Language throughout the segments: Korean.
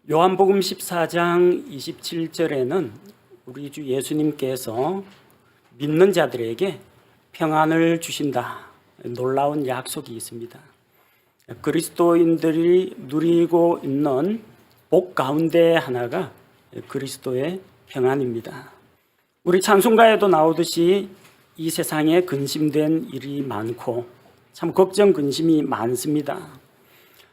요한복음 14장 27절에는 우리 주 예수님께서 믿는 자들에게 평안을 주신다, 놀라운 약속이 있습니다. 그리스도인들이 누리고 있는 복 가운데 하나가 그리스도의 평안입니다. 우리 찬송가에도 나오듯이 이 세상에 근심된 일이 많고 참 걱정 근심이 많습니다.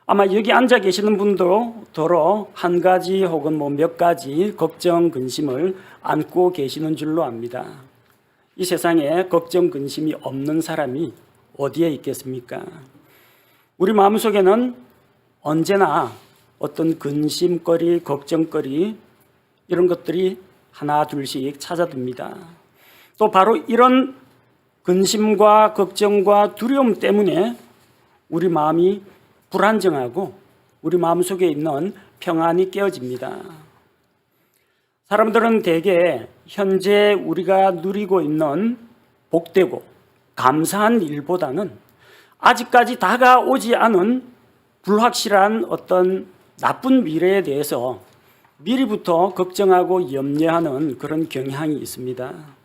아마 여기 앉아 계시는 분도 더러 한 가지 혹은 몇 가지 걱정 근심을 안고 계시는 줄로 압니다. 이 세상에 걱정 근심이 없는 사람이 어디에 있겠습니까? 우리 마음속에는 언제나 어떤 근심거리, 걱정거리 이런 것들이 하나 둘씩 찾아듭니다. 또 바로 이런 근심과 걱정과 두려움 때문에 우리 마음이 불안정하고 우리 마음속에 있는 평안이 깨어집니다. 사람들은 대개 현재 우리가 누리고 있는 복되고 감사한 일보다는 아직까지 다가오지 않은 불확실한 어떤 나쁜 미래에 대해서 미리부터 걱정하고 염려하는 그런 경향이 있습니다.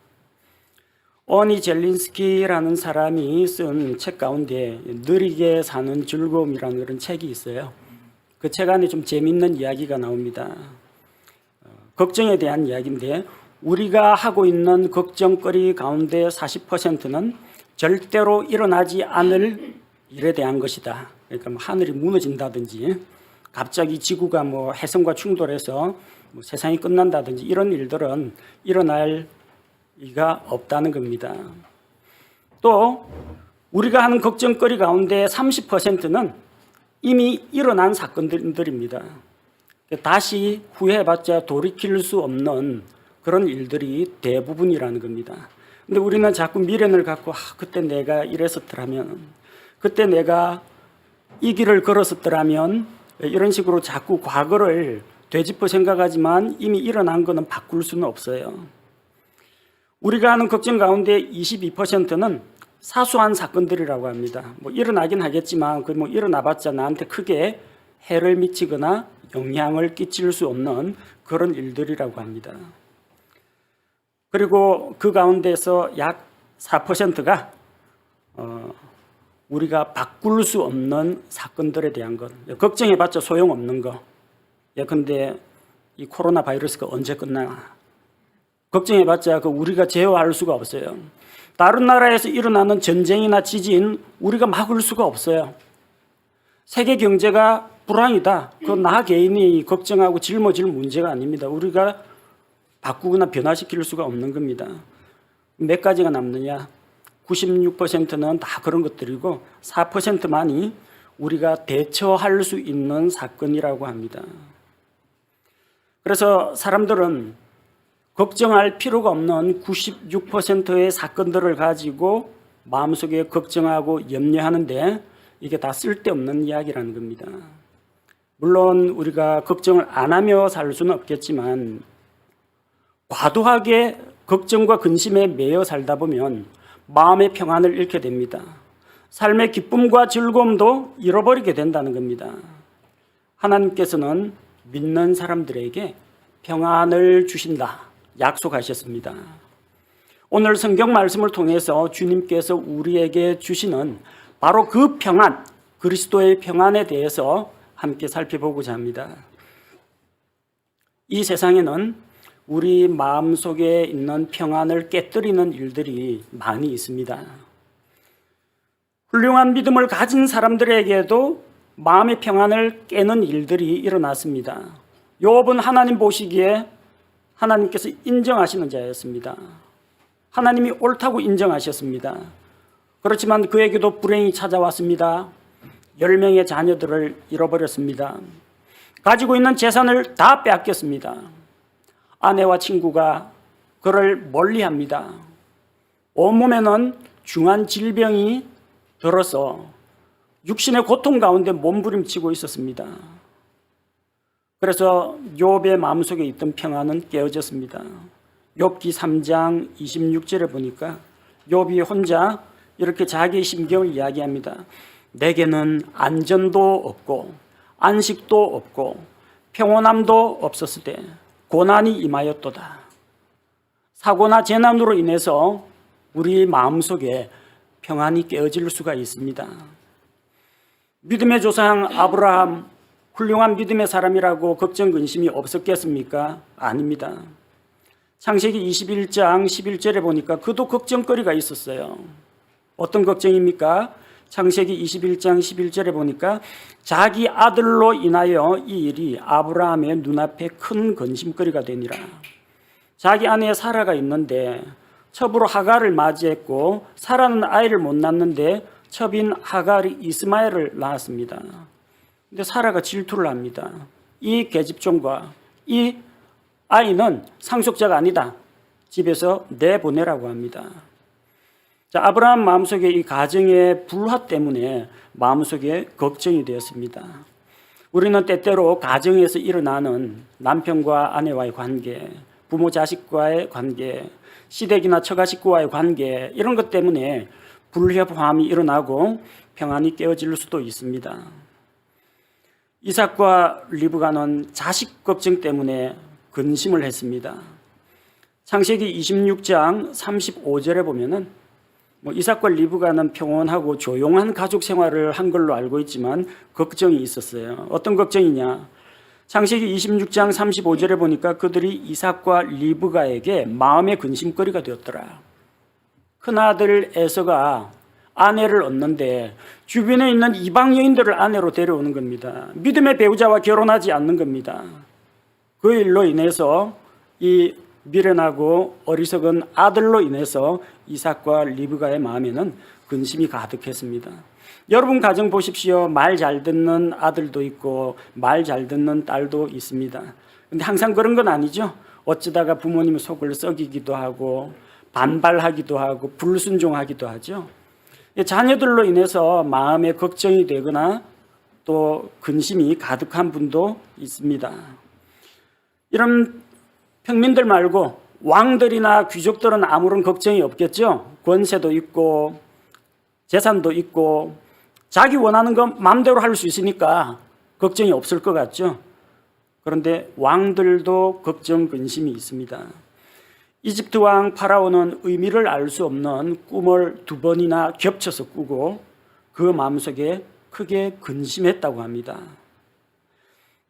어니 젤린스키라는 사람이 쓴 책 가운데 느리게 사는 즐거움이라는 그런 책이 있어요. 그 책 안에 좀 재미있는 이야기가 나옵니다. 걱정에 대한 이야기인데 우리가 하고 있는 걱정거리 가운데 40%는 절대로 일어나지 않을 일에 대한 것이다. 그러니까 하늘이 무너진다든지 갑자기 지구가 해성과 충돌해서 세상이 끝난다든지 이런 일들은 일어날 이가 없다는 겁니다. 또 우리가 하는 걱정거리 가운데 30%는 이미 일어난 사건들입니다. 다시 후회해봤자 돌이킬 수 없는 그런 일들이 대부분이라는 겁니다. 근데 우리는 자꾸 미련을 갖고 그때 내가 이랬었더라면, 그때 내가 이 길을 걸었었더라면 이런 식으로 자꾸 과거를 되짚어 생각하지만 이미 일어난 것은 바꿀 수는 없어요. 우리가 하는 걱정 가운데 22%는 사소한 사건들이라고 합니다. 일어나긴 하겠지만 일어나봤자 나한테 크게 해를 미치거나 영향을 끼칠 수 없는 그런 일들이라고 합니다. 그리고 그 가운데서 약 4%가 우리가 바꿀 수 없는 사건들에 대한 것, 걱정해봤자 소용없는 거. 근데 이 코로나 바이러스가 언제 끝나? 걱정해봤자 우리가 제어할 수가 없어요. 다른 나라에서 일어나는 전쟁이나 지진 우리가 막을 수가 없어요. 세계 경제가 불황이다. 나 개인이 걱정하고 짊어질 문제가 아닙니다. 우리가 바꾸거나 변화시킬 수가 없는 겁니다. 몇 가지가 남느냐? 96%는 다 그런 것들이고 4%만이 우리가 대처할 수 있는 사건이라고 합니다. 그래서 사람들은 걱정할 필요가 없는 96%의 사건들을 가지고 마음속에 걱정하고 염려하는데 이게 다 쓸데없는 이야기라는 겁니다. 물론 우리가 걱정을 안 하며 살 수는 없겠지만 과도하게 걱정과 근심에 매여 살다 보면 마음의 평안을 잃게 됩니다. 삶의 기쁨과 즐거움도 잃어버리게 된다는 겁니다. 하나님께서는 믿는 사람들에게 평안을 주신다 약속하셨습니다. 오늘 성경 말씀을 통해서 주님께서 우리에게 주시는 바로 그 평안, 그리스도의 평안에 대해서 함께 살펴보고자 합니다. 이 세상에는 우리 마음속에 있는 평안을 깨뜨리는 일들이 많이 있습니다. 훌륭한 믿음을 가진 사람들에게도 마음의 평안을 깨는 일들이 일어났습니다. 욥은 하나님 보시기에 하나님께서 인정하시는 자였습니다. 하나님이 옳다고 인정하셨습니다. 그렇지만 그에게도 불행이 찾아왔습니다. 10명의 자녀들을 잃어버렸습니다. 가지고 있는 재산을 다 빼앗겼습니다. 아내와 친구가 그를 멀리합니다. 온몸에는 중한 질병이 들어서 육신의 고통 가운데 몸부림치고 있었습니다. 그래서 욥의 마음속에 있던 평안은 깨어졌습니다. 욥기 3장 26절에 보니까 욥이 혼자 이렇게 자기의 심경을 이야기합니다. 내게는 안전도 없고 안식도 없고 평온함도 없었으되 고난이 임하였도다. 사고나 재난으로 인해서 우리 마음속에 평안이 깨어질 수가 있습니다. 믿음의 조상 아브라함, 훌륭한 믿음의 사람이라고 걱정 근심이 없었겠습니까? 아닙니다. 창세기 21장 11절에 보니까 그도 걱정거리가 있었어요. 어떤 걱정입니까? 창세기 21장 11절에 보니까 자기 아들로 인하여 이 일이 아브라함의 눈앞에 큰 근심거리가 되니라. 자기 아내 사라가 있는데 첩으로 하갈을 맞이했고 사라는 아이를 못 낳는데 첩인 하갈이 이스마엘을 낳았습니다. 근데 사라가 질투를 합니다. 이 계집종과 이 아이는 상속자가 아니다. 집에서 내보내라고 합니다. 자, 아브라함 마음속에 이 가정의 불화 때문에 마음속에 걱정이 되었습니다. 우리는 때때로 가정에서 일어나는 남편과 아내와의 관계, 부모 자식과의 관계, 시댁이나 처가 식구와의 관계, 이런 것 때문에 불협화음이 일어나고 평안이 깨어질 수도 있습니다. 이삭과 리브가는 자식 걱정 때문에 근심을 했습니다. 창세기 26장 35절에 보면은 이삭과 리브가는 평온하고 조용한 가족 생활을 한 걸로 알고 있지만 걱정이 있었어요. 어떤 걱정이냐? 창세기 26장 35절에 보니까 그들이 이삭과 리브가에게 마음의 근심거리가 되었더라. 큰아들 에서가 아내를 얻는데 주변에 있는 이방 여인들을 아내로 데려오는 겁니다. 믿음의 배우자와 결혼하지 않는 겁니다. 그 일로 인해서 이 미련하고 어리석은 아들로 인해서 이삭과 리브가의 마음에는 근심이 가득했습니다. 여러분 가정 보십시오. 말 잘 듣는 아들도 있고 말 잘 듣는 딸도 있습니다. 근데 항상 그런 건 아니죠. 어쩌다가 부모님 속을 썩이기도 하고 반발하기도 하고 불순종하기도 하죠. 자녀들로 인해서 마음에 걱정이 되거나 또 근심이 가득한 분도 있습니다. 이런 평민들 말고 왕들이나 귀족들은 아무런 걱정이 없겠죠. 권세도 있고 재산도 있고 자기 원하는 거 마음대로 할 수 있으니까 걱정이 없을 것 같죠. 그런데 왕들도 걱정 근심이 있습니다. 이집트 왕 파라오는 의미를 알 수 없는 꿈을 2번이나 겹쳐서 꾸고 그 마음속에 크게 근심했다고 합니다.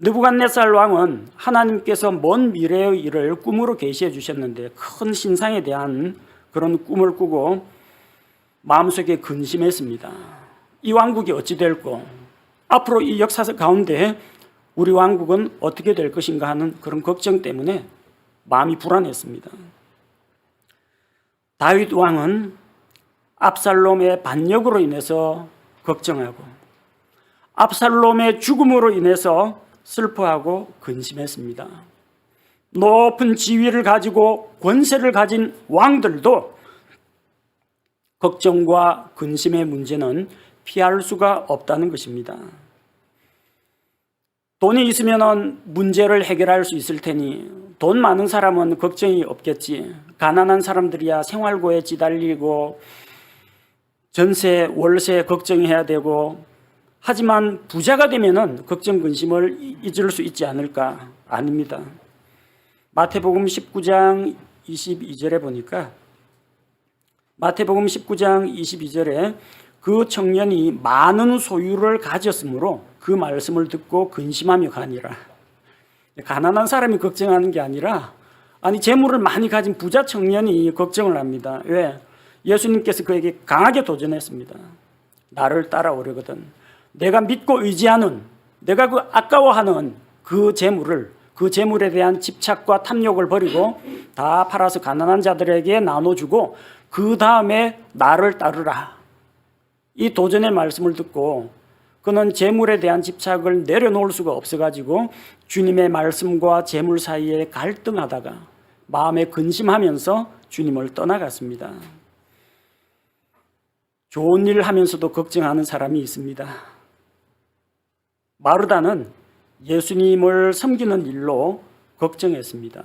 느부갓네살 왕은 하나님께서 먼 미래의 일을 꿈으로 계시해 주셨는데 큰 신상에 대한 그런 꿈을 꾸고 마음속에 근심했습니다. 이 왕국이 어찌 될고 앞으로 이 역사 가운데 우리 왕국은 어떻게 될 것인가 하는 그런 걱정 때문에 마음이 불안했습니다. 다윗 왕은 압살롬의 반역으로 인해서 걱정하고 압살롬의 죽음으로 인해서 슬퍼하고 근심했습니다. 높은 지위를 가지고 권세를 가진 왕들도 걱정과 근심의 문제는 피할 수가 없다는 것입니다. 돈이 있으면 문제를 해결할 수 있을 테니 돈 많은 사람은 걱정이 없겠지. 가난한 사람들이야 생활고에 지달리고 전세, 월세 걱정해야 되고 하지만 부자가 되면은 걱정 근심을 잊을 수 있지 않을까? 아닙니다. 마태복음 19장 22절에 보니까 마태복음 19장 22절에 그 청년이 많은 소유를 가졌으므로 그 말씀을 듣고 근심하며 가니라. 가난한 사람이 걱정하는 게 아니라 재물을 많이 가진 부자 청년이 걱정을 합니다. 왜? 예수님께서 그에게 강하게 도전했습니다. 나를 따라오려거든 내가 믿고 의지하는 내가 그 아까워하는 그 재물에 대한 집착과 탐욕을 버리고 다 팔아서 가난한 자들에게 나눠주고 그 다음에 나를 따르라. 이 도전의 말씀을 듣고 그는 재물에 대한 집착을 내려놓을 수가 없어가지고 주님의 말씀과 재물 사이에 갈등하다가 마음에 근심하면서 주님을 떠나갔습니다. 좋은 일을 하면서도 걱정하는 사람이 있습니다. 마르다는 예수님을 섬기는 일로 걱정했습니다.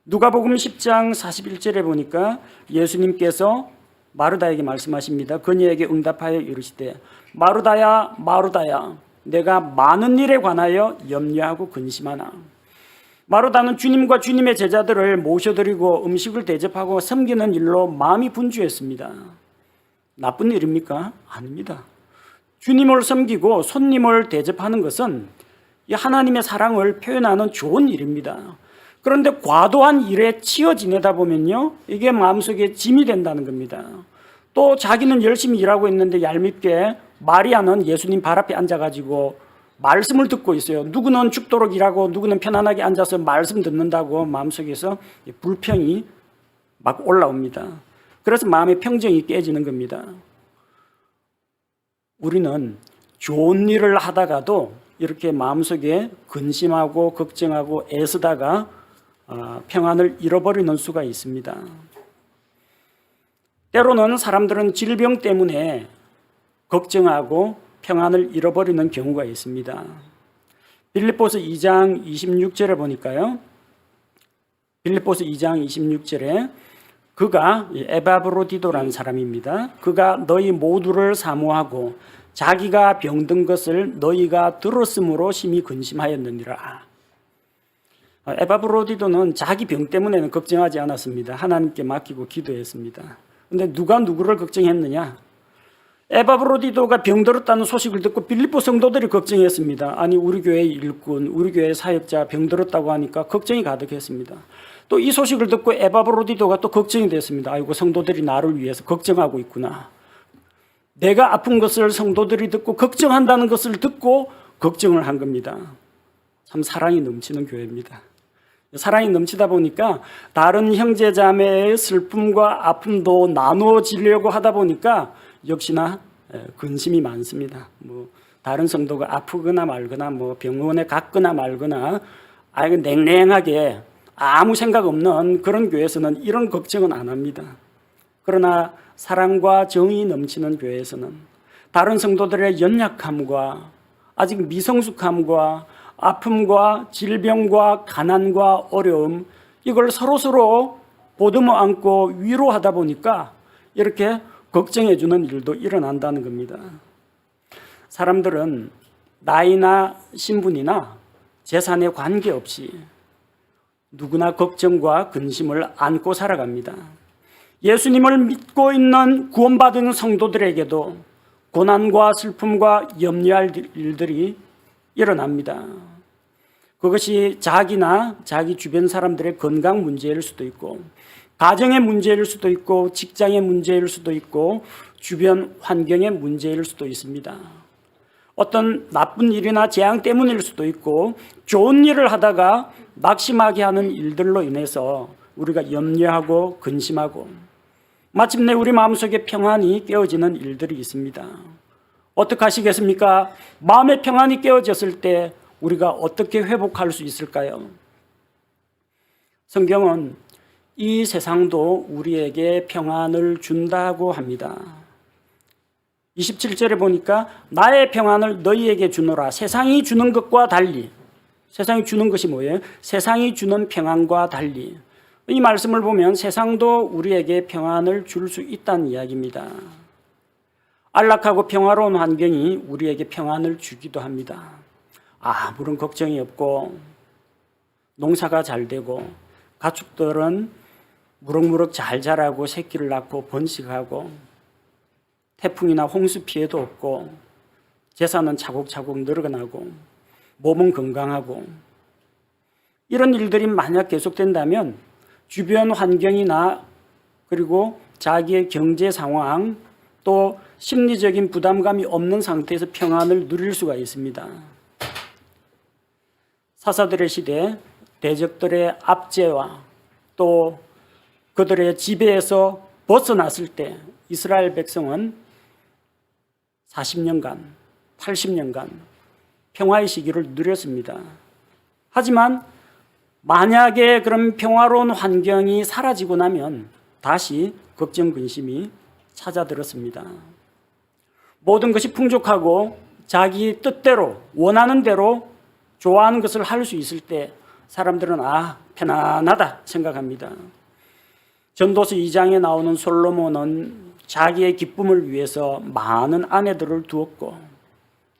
누가복음 10장 41절에 보니까 예수님께서 마르다에게 말씀하십니다. 그녀에게 응답하여 이르시되 마르다야 마르다야 내가 많은 일에 관하여 염려하고 근심하나. 마르다는 주님과 주님의 제자들을 모셔드리고 음식을 대접하고 섬기는 일로 마음이 분주했습니다. 나쁜 일입니까? 아닙니다. 주님을 섬기고 손님을 대접하는 것은 하나님의 사랑을 표현하는 좋은 일입니다. 그런데 과도한 일에 치여 지내다 보면요, 이게 마음속에 짐이 된다는 겁니다. 또 자기는 열심히 일하고 있는데 얄밉게 마리아는 예수님 발 앞에 앉아가지고 말씀을 듣고 있어요. 누구는 죽도록 일하고 누구는 편안하게 앉아서 말씀 듣는다고 마음속에서 불평이 막 올라옵니다. 그래서 마음의 평정이 깨지는 겁니다. 우리는 좋은 일을 하다가도 이렇게 마음속에 근심하고 걱정하고 애쓰다가 평안을 잃어버리는 수가 있습니다. 때로는 사람들은 질병 때문에 걱정하고 평안을 잃어버리는 경우가 있습니다. 빌립보서 2장 26절에 보니까요. 빌립보서 2장 26절에 그가 에바브로디도라는 사람입니다. 그가 너희 모두를 사모하고 자기가 병든 것을 너희가 들었으므로 심히 근심하였느니라. 에바브로디도는 자기 병 때문에는 걱정하지 않았습니다. 하나님께 맡기고 기도했습니다. 그런데 누가 누구를 걱정했느냐? 에바브로디도가 병들었다는 소식을 듣고 빌립보 성도들이 걱정했습니다. 아니, 우리 교회의 일꾼, 우리 교회의 사역자 병들었다고 하니까 걱정이 가득했습니다. 또 이 소식을 듣고 에바브로디도가 또 걱정이 됐습니다. 아이고, 성도들이 나를 위해서 걱정하고 있구나. 내가 아픈 것을 성도들이 듣고 걱정한다는 것을 듣고 걱정을 한 겁니다. 참 사랑이 넘치는 교회입니다. 사랑이 넘치다 보니까 다른 형제 자매의 슬픔과 아픔도 나누어지려고 하다 보니까 역시나 근심이 많습니다. 다른 성도가 아프거나 말거나 병원에 갔거나 말거나 냉랭하게 아무 생각 없는 그런 교회에서는 이런 걱정은 안 합니다. 그러나 사랑과 정이 넘치는 교회에서는 다른 성도들의 연약함과 아직 미성숙함과 아픔과 질병과 가난과 어려움, 이걸 서로서로 보듬어 안고 위로하다 보니까 이렇게 걱정해 주는 일도 일어난다는 겁니다. 사람들은 나이나 신분이나 재산에 관계없이 누구나 걱정과 근심을 안고 살아갑니다. 예수님을 믿고 있는 구원받은 성도들에게도 고난과 슬픔과 염려할 일들이 일어납니다. 그것이 자기나 자기 주변 사람들의 건강 문제일 수도 있고, 가정의 문제일 수도 있고, 직장의 문제일 수도 있고, 주변 환경의 문제일 수도 있습니다. 어떤 나쁜 일이나 재앙 때문일 수도 있고, 좋은 일을 하다가 낙심하게 하는 일들로 인해서 우리가 염려하고 근심하고 마침내 우리 마음속에 평안이 깨어지는 일들이 있습니다. 어떻게 하시겠습니까? 마음의 평안이 깨어졌을 때 우리가 어떻게 회복할 수 있을까요? 성경은 이 세상도 우리에게 평안을 준다고 합니다. 27절에 보니까 나의 평안을 너희에게 주노라. 세상이 주는 것과 달리. 세상이 주는 것이 뭐예요? 세상이 주는 평안과 달리. 이 말씀을 보면 세상도 우리에게 평안을 줄 수 있다는 이야기입니다. 안락하고 평화로운 환경이 우리에게 평안을 주기도 합니다. 아무런 걱정이 없고 농사가 잘 되고 가축들은 무럭무럭 잘 자라고 새끼를 낳고 번식하고 태풍이나 홍수 피해도 없고 재산은 차곡차곡 늘어나고 몸은 건강하고 이런 일들이 만약 계속된다면 주변 환경이나 그리고 자기의 경제 상황 또 심리적인 부담감이 없는 상태에서 평안을 누릴 수가 있습니다. 사사들의 시대 대적들의 압제와 또 그들의 지배에서 벗어났을 때 이스라엘 백성은 40년간, 80년간 평화의 시기를 누렸습니다. 하지만 만약에 그런 평화로운 환경이 사라지고 나면 다시 걱정, 근심이 찾아들었습니다. 모든 것이 풍족하고 자기 뜻대로 원하는 대로 좋아하는 것을 할 수 있을 때 사람들은 편안하다 생각합니다. 전도서 2장에 나오는 솔로몬은 자기의 기쁨을 위해서 많은 아내들을 두었고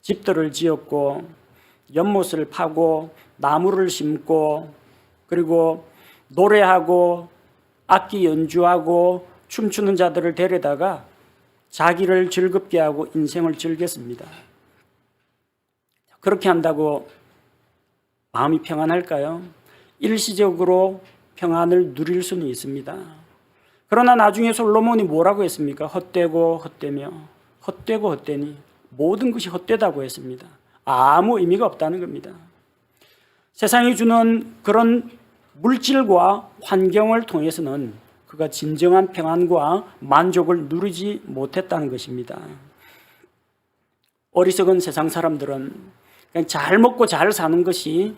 집들을 지었고 연못을 파고 나무를 심고 그리고 노래하고 악기 연주하고 춤추는 자들을 데려다가 자기를 즐겁게 하고 인생을 즐겼습니다. 그렇게 한다고 마음이 평안할까요? 일시적으로 평안을 누릴 수는 있습니다. 그러나 나중에 솔로몬이 뭐라고 했습니까? 헛되고 헛되며 헛되고 헛되니 모든 것이 헛되다고 했습니다. 아무 의미가 없다는 겁니다. 세상이 주는 그런 물질과 환경을 통해서는 그가 진정한 평안과 만족을 누리지 못했다는 것입니다. 어리석은 세상 사람들은 그냥 잘 먹고 잘 사는 것이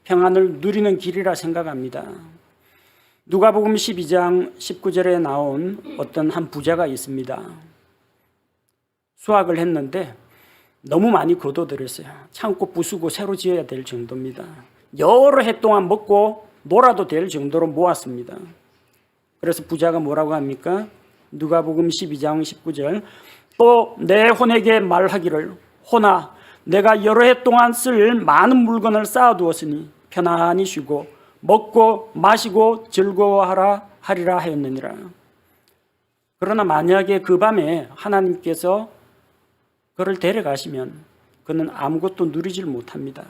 평안을 누리는 길이라 생각합니다. 누가복음 12장 19절에 나온 어떤 한 부자가 있습니다. 수확을 했는데 너무 많이 거둬들였어요. 창고 부수고 새로 지어야 될 정도입니다. 여러 해 동안 먹고 놀아도 될 정도로 모았습니다. 그래서 부자가 뭐라고 합니까? 누가복음 12장 19절 또 내 혼에게 말하기를 혼아 내가 여러 해 동안 쓸 많은 물건을 쌓아두었으니 편안히 쉬고 먹고 마시고 즐거워하라 하리라 하였느니라. 그러나 만약에 그 밤에 하나님께서 그를 데려가시면 그는 아무것도 누리질 못합니다.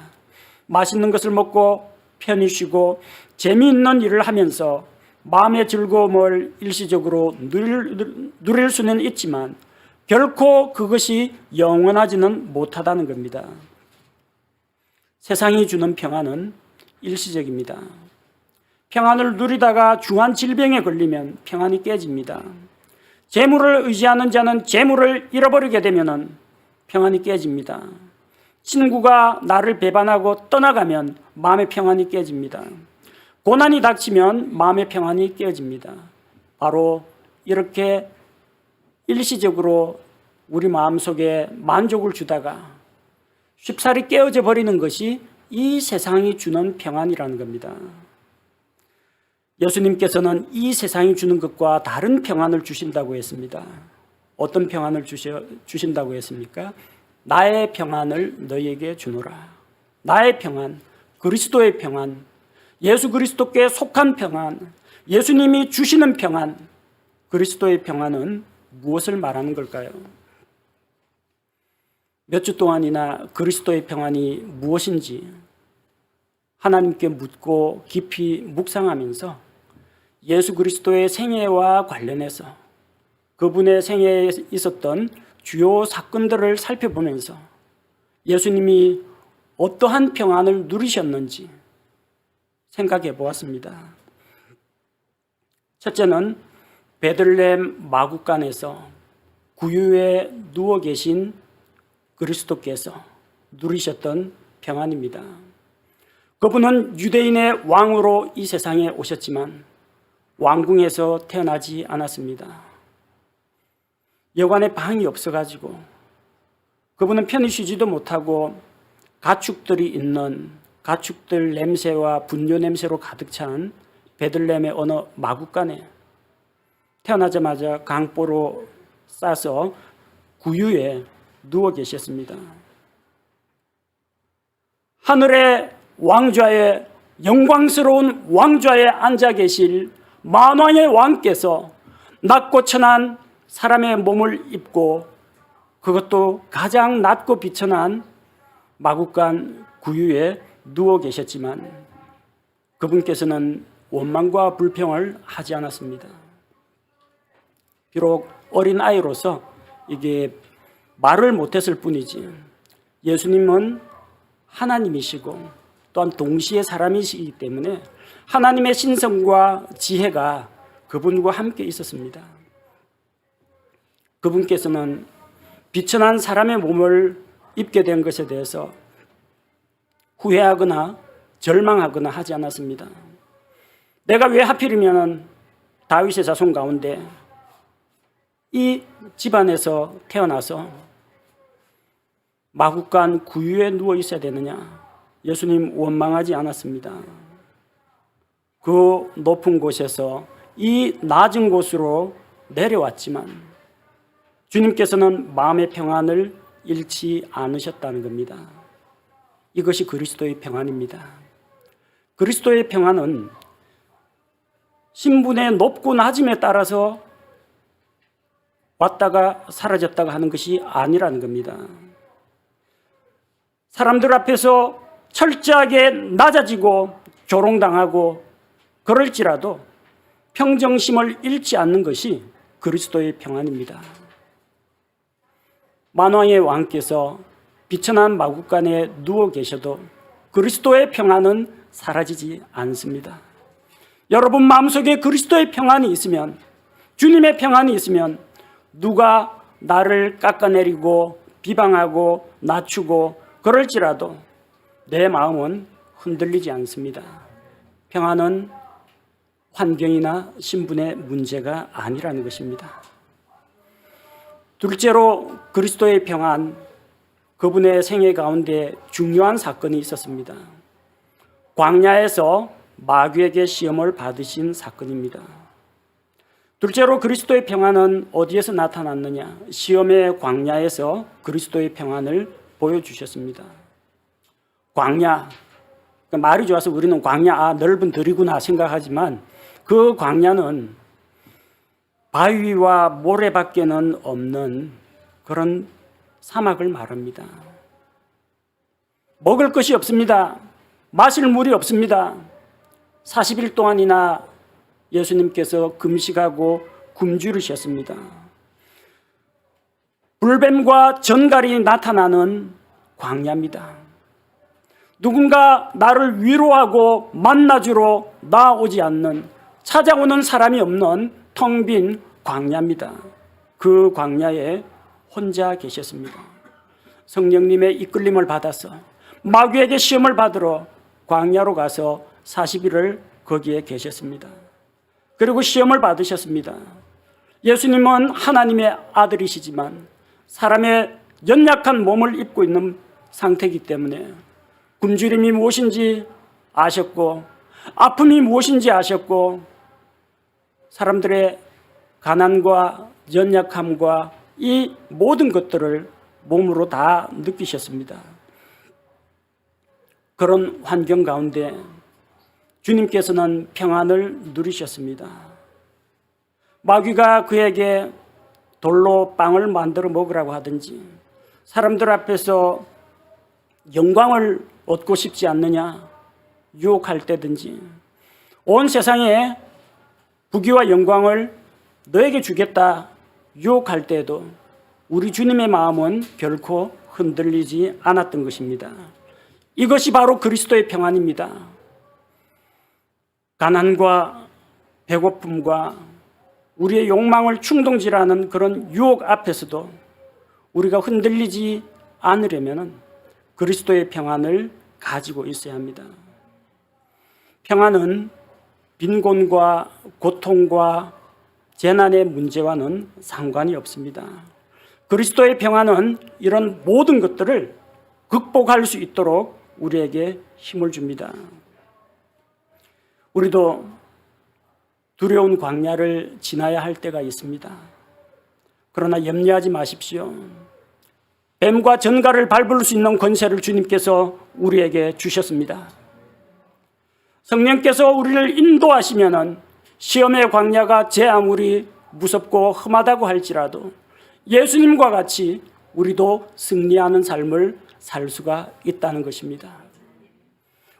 맛있는 것을 먹고 편히 쉬고 재미있는 일을 하면서 마음의 즐거움을 일시적으로 누릴 수는 있지만 결코 그것이 영원하지는 못하다는 겁니다. 세상이 주는 평안은 일시적입니다. 평안을 누리다가 중한 질병에 걸리면 평안이 깨집니다. 재물을 의지하는 자는 재물을 잃어버리게 되면 평안이 깨집니다. 친구가 나를 배반하고 떠나가면 마음의 평안이 깨집니다. 고난이 닥치면 마음의 평안이 깨집니다. 바로 이렇게 일시적으로 우리 마음속에 만족을 주다가 쉽사리 깨어져 버리는 것이 이 세상이 주는 평안이라는 겁니다. 예수님께서는 이 세상이 주는 것과 다른 평안을 주신다고 했습니다. 어떤 평안을 주신다고 했습니까? 나의 평안을 너희에게 주노라. 나의 평안, 그리스도의 평안, 예수 그리스도께 속한 평안, 예수님이 주시는 평안, 그리스도의 평안은 무엇을 말하는 걸까요? 몇 주 동안이나 그리스도의 평안이 무엇인지 하나님께 묻고 깊이 묵상하면서 예수 그리스도의 생애와 관련해서 그분의 생애에 있었던 주요 사건들을 살펴보면서 예수님이 어떠한 평안을 누리셨는지 생각해 보았습니다. 첫째는 베들레헴 마구간에서 구유에 누워 계신 그리스도께서 누리셨던 평안입니다. 그분은 유대인의 왕으로 이 세상에 오셨지만 왕궁에서 태어나지 않았습니다. 여관에 방이 없어가지고 그분은 편히 쉬지도 못하고 가축들이 있는 가축들 냄새와 분뇨 냄새로 가득 찬 베들레헴의 어느 마구간에 태어나자마자 강보로 싸서 구유에 누워 계셨습니다. 하늘의 왕좌에 영광스러운 왕좌에 앉아 계실 만왕의 왕께서 낮고 천한 사람의 몸을 입고 그것도 가장 낮고 비천한 마구간 구유에 누워 계셨지만 그분께서는 원망과 불평을 하지 않았습니다. 비록 어린 아이로서 이게 말을 못했을 뿐이지 예수님은 하나님이시고 또한 동시에 사람이시기 때문에 하나님의 신성과 지혜가 그분과 함께 있었습니다. 그분께서는 비천한 사람의 몸을 입게 된 것에 대해서 후회하거나 절망하거나 하지 않았습니다. 내가 왜 하필이면 다윗의 자손 가운데 이 집안에서 태어나서 마구간 구유에 누워 있어야 되느냐? 예수님 원망하지 않았습니다. 그 높은 곳에서 이 낮은 곳으로 내려왔지만 주님께서는 마음의 평안을 잃지 않으셨다는 겁니다. 이것이 그리스도의 평안입니다. 그리스도의 평안은 신분의 높고 낮음에 따라서 왔다가 사라졌다가 하는 것이 아니라는 겁니다. 사람들 앞에서 철저하게 낮아지고 조롱당하고 그럴지라도 평정심을 잃지 않는 것이 그리스도의 평안입니다. 만왕의 왕께서 비천한 마국간에 누워 계셔도 그리스도의 평안은 사라지지 않습니다. 여러분 마음속에 그리스도의 평안이 있으면, 주님의 평안이 있으면 누가 나를 깎아내리고 비방하고 낮추고 그럴지라도 내 마음은 흔들리지 않습니다. 평안은 환경이나 신분의 문제가 아니라는 것입니다. 둘째로 그리스도의 평안, 그분의 생애 가운데 중요한 사건이 있었습니다. 광야에서 마귀에게 시험을 받으신 사건입니다. 둘째로 그리스도의 평안은 어디에서 나타났느냐? 시험의 광야에서 그리스도의 평안을 보여주셨습니다. 광야, 말이 좋아서 우리는 광야, 넓은 들이구나 생각하지만 그 광야는 바위와 모래밖에는 없는 그런 사막을 말합니다. 먹을 것이 없습니다. 마실 물이 없습니다. 40일 동안이나 예수님께서 금식하고 굶주리셨습니다. 불뱀과 전갈이 나타나는 광야입니다. 누군가 나를 위로하고 만나주러 나오지 않는, 찾아오는 사람이 없는 텅 빈 광야입니다. 그 광야에 혼자 계셨습니다. 성령님의 이끌림을 받아서 마귀에게 시험을 받으러 광야로 가서 40일을 거기에 계셨습니다. 그리고 시험을 받으셨습니다. 예수님은 하나님의 아들이시지만 사람의 연약한 몸을 입고 있는 상태이기 때문에 굶주림이 무엇인지 아셨고 아픔이 무엇인지 아셨고 사람들의 가난과 연약함과 이 모든 것들을 몸으로 다 느끼셨습니다. 그런 환경 가운데 주님께서는 평안을 누리셨습니다. 마귀가 그에게 돌로 빵을 만들어 먹으라고 하든지 사람들 앞에서 영광을 얻고 싶지 않느냐 유혹할 때든지 온 세상에 부귀와 영광을 너에게 주겠다 유혹할 때에도 우리 주님의 마음은 결코 흔들리지 않았던 것입니다. 이것이 바로 그리스도의 평안입니다. 가난과 배고픔과 우리의 욕망을 충동질하는 그런 유혹 앞에서도 우리가 흔들리지 않으려면 그리스도의 평안을 가지고 있어야 합니다. 평안은 빈곤과 고통과 재난의 문제와는 상관이 없습니다. 그리스도의 평안은 이런 모든 것들을 극복할 수 있도록 우리에게 힘을 줍니다. 우리도 두려운 광야를 지나야 할 때가 있습니다. 그러나 염려하지 마십시오. 뱀과 전갈을 밟을 수 있는 권세를 주님께서 우리에게 주셨습니다. 성령께서 우리를 인도하시면은 시험의 광야가 제 아무리 무섭고 험하다고 할지라도 예수님과 같이 우리도 승리하는 삶을 살 수가 있다는 것입니다.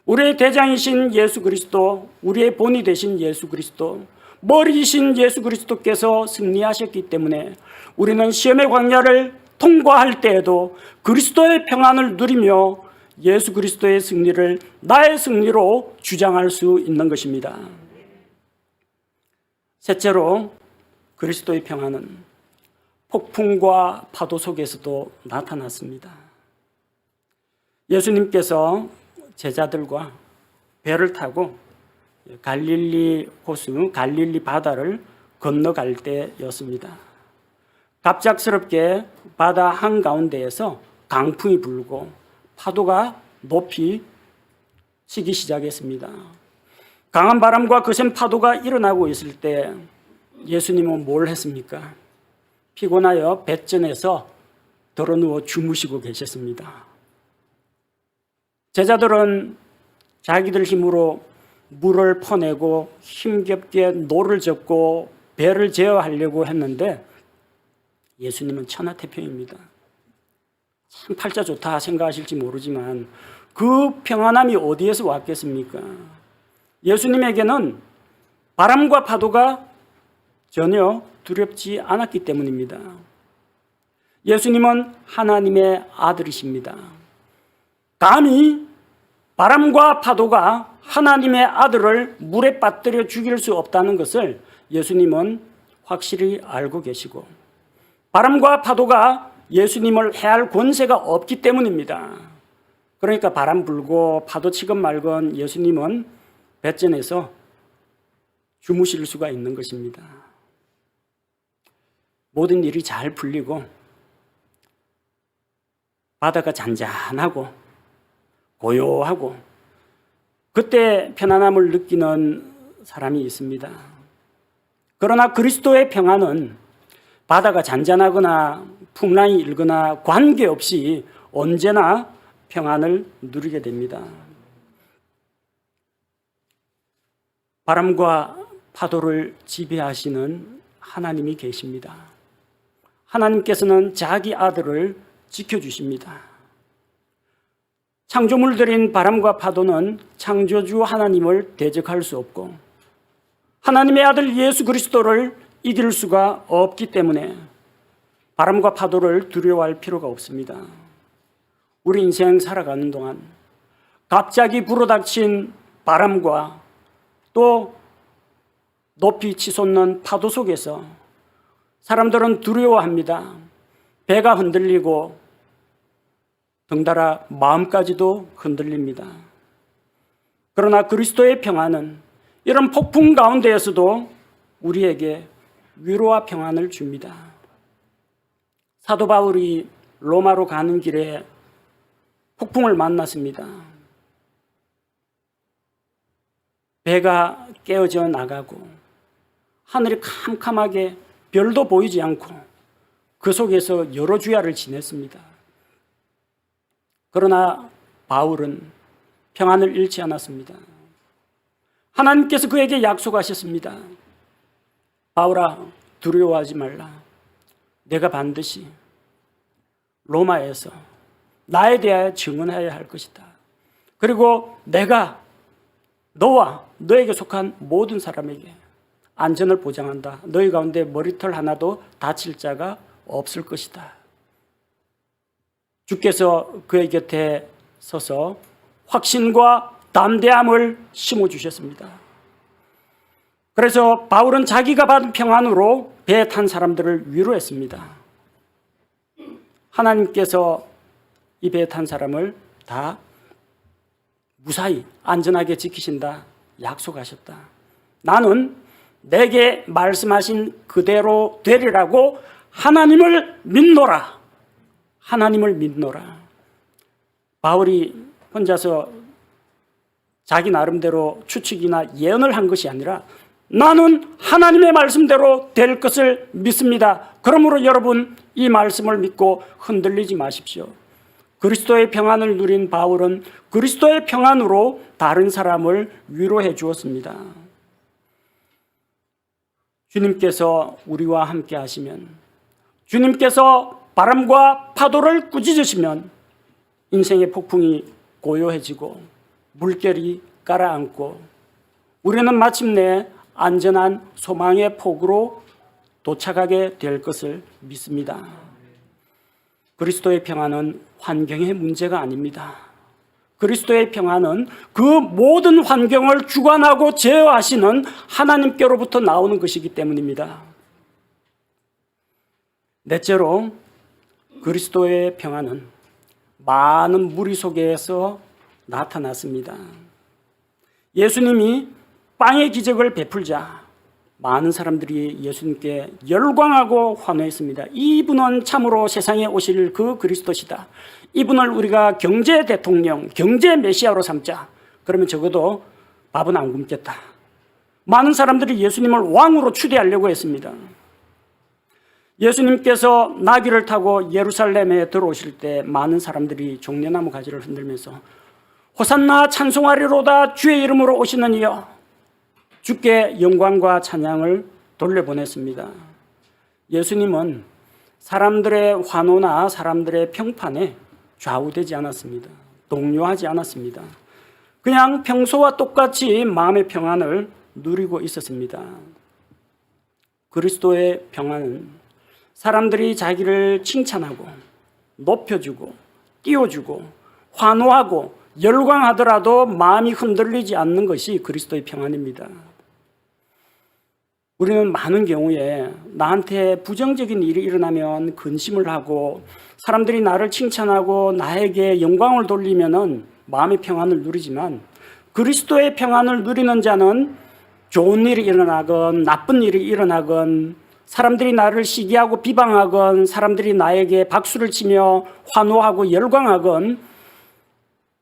우리의 대장이신 예수 그리스도, 우리의 본이 되신 예수 그리스도, 머리이신 예수 그리스도께서 승리하셨기 때문에 우리는 시험의 광야를 통과할 때에도 그리스도의 평안을 누리며 예수 그리스도의 승리를 나의 승리로 주장할 수 있는 것입니다. 셋째로 그리스도의 평안은 폭풍과 파도 속에서도 나타났습니다. 예수님께서 제자들과 배를 타고 갈릴리 호수, 갈릴리 바다를 건너갈 때였습니다. 갑작스럽게 바다 한가운데에서 강풍이 불고 파도가 높이 치기 시작했습니다. 강한 바람과 거센 파도가 일어나고 있을 때 예수님은 뭘 했습니까? 피곤하여 뱃전에서 드러누워 주무시고 계셨습니다. 제자들은 자기들 힘으로 물을 퍼내고 힘겹게 노를 젓고 배를 제어하려고 했는데 예수님은 천하태평입니다. 참 팔자 좋다 생각하실지 모르지만 그 평안함이 어디에서 왔겠습니까? 예수님에게는 바람과 파도가 전혀 두렵지 않았기 때문입니다. 예수님은 하나님의 아들이십니다. 감히 바람과 파도가 하나님의 아들을 물에 빠뜨려 죽일 수 없다는 것을 예수님은 확실히 알고 계시고, 바람과 파도가 예수님을 해할 권세가 없기 때문입니다. 그러니까 바람 불고 파도 치건 말건 예수님은 뱃전에서 주무실 수가 있는 것입니다. 모든 일이 잘 풀리고 바다가 잔잔하고 고요하고 그때 편안함을 느끼는 사람이 있습니다. 그러나 그리스도의 평안은 바다가 잔잔하거나 풍랑이 일거나 관계없이 언제나 평안을 누리게 됩니다. 바람과 파도를 지배하시는 하나님이 계십니다. 하나님께서는 자기 아들을 지켜주십니다. 창조물들인 바람과 파도는 창조주 하나님을 대적할 수 없고 하나님의 아들 예수 그리스도를 이길 수가 없기 때문에 바람과 파도를 두려워할 필요가 없습니다. 우리 인생 살아가는 동안 갑자기 불어닥친 바람과 또 높이 치솟는 파도 속에서 사람들은 두려워합니다. 배가 흔들리고 덩달아 마음까지도 흔들립니다. 그러나 그리스도의 평안은 이런 폭풍 가운데에서도 우리에게 위로와 평안을 줍니다. 사도 바울이 로마로 가는 길에 폭풍을 만났습니다. 배가 깨어져 나가고 하늘이 캄캄하게 별도 보이지 않고 그 속에서 여러 주야를 지냈습니다. 그러나 바울은 평안을 잃지 않았습니다. 하나님께서 그에게 약속하셨습니다. 바울아, 두려워하지 말라. 내가 반드시 로마에서 나에 대하여 증언해야 할 것이다. 그리고 내가 너와 너에게 속한 모든 사람에게 안전을 보장한다. 너희 가운데 머리털 하나도 다칠 자가 없을 것이다. 주께서 그의 곁에 서서 확신과 담대함을 심어주셨습니다. 그래서 바울은 자기가 받은 평안으로 배에 탄 사람들을 위로했습니다. 하나님께서 이 배에 탄 사람을 다 무사히 안전하게 지키신다 약속하셨다. 나는 내게 말씀하신 그대로 되리라고 하나님을 믿노라. 하나님을 믿노라. 바울이 혼자서 자기 나름대로 추측이나 예언을 한 것이 아니라 나는 하나님의 말씀대로 될 것을 믿습니다. 그러므로 여러분 이 말씀을 믿고 흔들리지 마십시오. 그리스도의 평안을 누린 바울은 그리스도의 평안으로 다른 사람을 위로해 주었습니다. 주님께서 우리와 함께 하시면, 주님께서 바람과 파도를 꾸짖으시면 인생의 폭풍이 고요해지고 물결이 가라앉고 우리는 마침내 안전한 소망의 폭으로 도착하게 될 것을 믿습니다. 그리스도의 평안은 환경의 문제가 아닙니다. 그리스도의 평안은 그 모든 환경을 주관하고 제어하시는 하나님께로부터 나오는 것이기 때문입니다. 넷째로, 그리스도의 평안은 많은 무리 속에서 나타났습니다. 예수님이 빵의 기적을 베풀자 많은 사람들이 예수님께 열광하고 환호했습니다. 이분은 참으로 세상에 오실 그 그리스도시다. 이분을 우리가 경제 대통령, 경제 메시아로 삼자. 그러면 적어도 밥은 안 굶겠다. 많은 사람들이 예수님을 왕으로 추대하려고 했습니다. 예수님께서 나귀를 타고 예루살렘에 들어오실 때 많은 사람들이 종려나무 가지를 흔들면서 호산나 찬송하리로다 주의 이름으로 오시는 이여 주께 영광과 찬양을 돌려보냈습니다. 예수님은 사람들의 환호나 사람들의 평판에 좌우되지 않았습니다. 동요하지 않았습니다. 그냥 평소와 똑같이 마음의 평안을 누리고 있었습니다. 그리스도의 평안은 사람들이 자기를 칭찬하고 높여주고 띄워주고 환호하고 열광하더라도 마음이 흔들리지 않는 것이 그리스도의 평안입니다. 우리는 많은 경우에 나한테 부정적인 일이 일어나면 근심을 하고 사람들이 나를 칭찬하고 나에게 영광을 돌리면 마음의 평안을 누리지만 그리스도의 평안을 누리는 자는 좋은 일이 일어나건 나쁜 일이 일어나건 사람들이 나를 시기하고 비방하건 사람들이 나에게 박수를 치며 환호하고 열광하건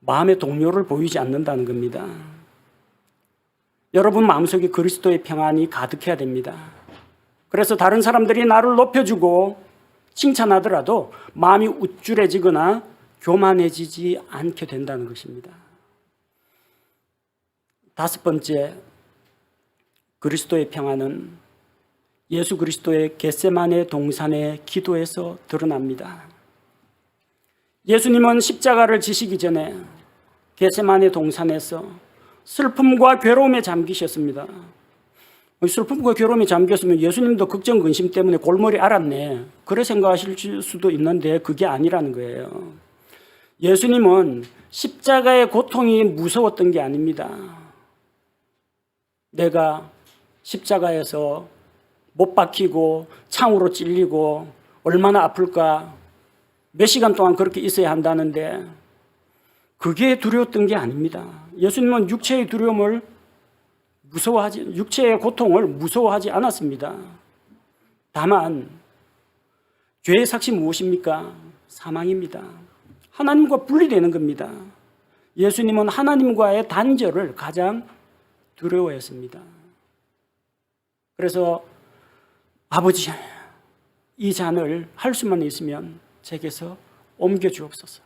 마음의 동요를 보이지 않는다는 겁니다. 여러분 마음속에 그리스도의 평안이 가득해야 됩니다. 그래서 다른 사람들이 나를 높여주고 칭찬하더라도 마음이 우쭐해지거나 교만해지지 않게 된다는 것입니다. 5번째, 그리스도의 평안은 예수 그리스도의 겟세마네 동산의 기도에서 드러납니다. 예수님은 십자가를 지시기 전에 겟세마네 동산에서 슬픔과 괴로움에 잠기셨습니다. 슬픔과 괴로움에 잠겼으면 예수님도 걱정 근심 때문에 골머리 앓았네, 그래 생각하실 수도 있는데 그게 아니라는 거예요. 예수님은 십자가의 고통이 무서웠던 게 아닙니다. 내가 십자가에서 못 박히고 창으로 찔리고 얼마나 아플까, 몇 시간 동안 그렇게 있어야 한다는데 그게 두려웠던 게 아닙니다. 예수님은 육체의 두려움을 육체의 고통을 무서워하지 않았습니다. 다만 죄의 삭이 무엇입니까? 사망입니다. 하나님과 분리되는 겁니다. 예수님은 하나님과의 단절을 가장 두려워했습니다. 그래서 아버지, 이 잔을 할 수만 있으면 제게서 옮겨 주옵소서.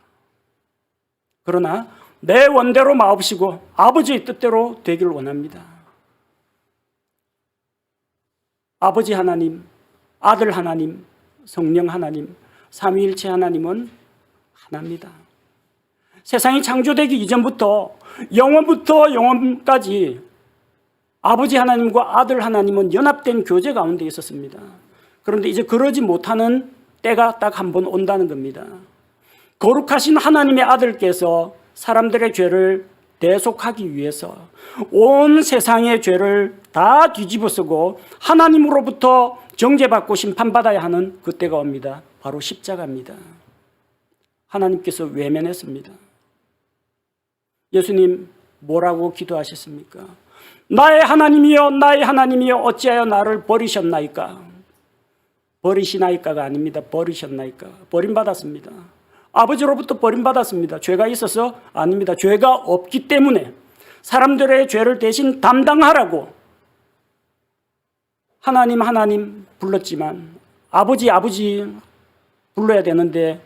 그러나 내 원대로 마옵시고 아버지의 뜻대로 되기를 원합니다. 아버지 하나님, 아들 하나님, 성령 하나님, 삼위일체 하나님은 하나입니다. 세상이 창조되기 이전부터 영원부터 영원까지 아버지 하나님과 아들 하나님은 연합된 교제 가운데 있었습니다. 그런데 이제 그러지 못하는 때가 딱 한 번 온다는 겁니다. 거룩하신 하나님의 아들께서 사람들의 죄를 대속하기 위해서 온 세상의 죄를 다 뒤집어쓰고 하나님으로부터 정죄받고 심판받아야 하는 그때가 옵니다. 바로 십자가입니다. 하나님께서 외면했습니다. 예수님 뭐라고 기도하셨습니까? 나의 하나님이여, 나의 하나님이여, 어찌하여 나를 버리셨나이까? 버리시나이까가 아닙니다. 버리셨나이까? 버림받았습니다. 아버지로부터 버림받았습니다. 죄가 있어서? 아닙니다. 죄가 없기 때문에 사람들의 죄를 대신 담당하라고 하나님 불렀지만 아버지 불러야 되는데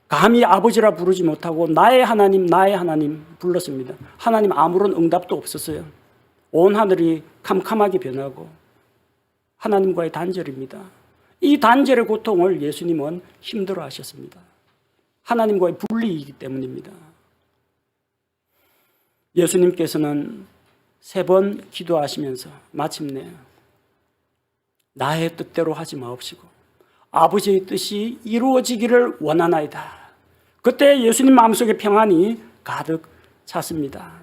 감히 아버지라 부르지 못하고 나의 하나님 불렀습니다. 하나님 아무런 응답도 없었어요. 온 하늘이 캄캄하게 변하고 하나님과의 단절입니다. 이 단절의 고통을 예수님은 힘들어 하셨습니다. 하나님과의 분리이기 때문입니다. 예수님께서는 3번 기도하시면서 마침내 나의 뜻대로 하지 마옵시고 아버지의 뜻이 이루어지기를 원하나이다. 그때 예수님 마음속에 평안이 가득 찼습니다.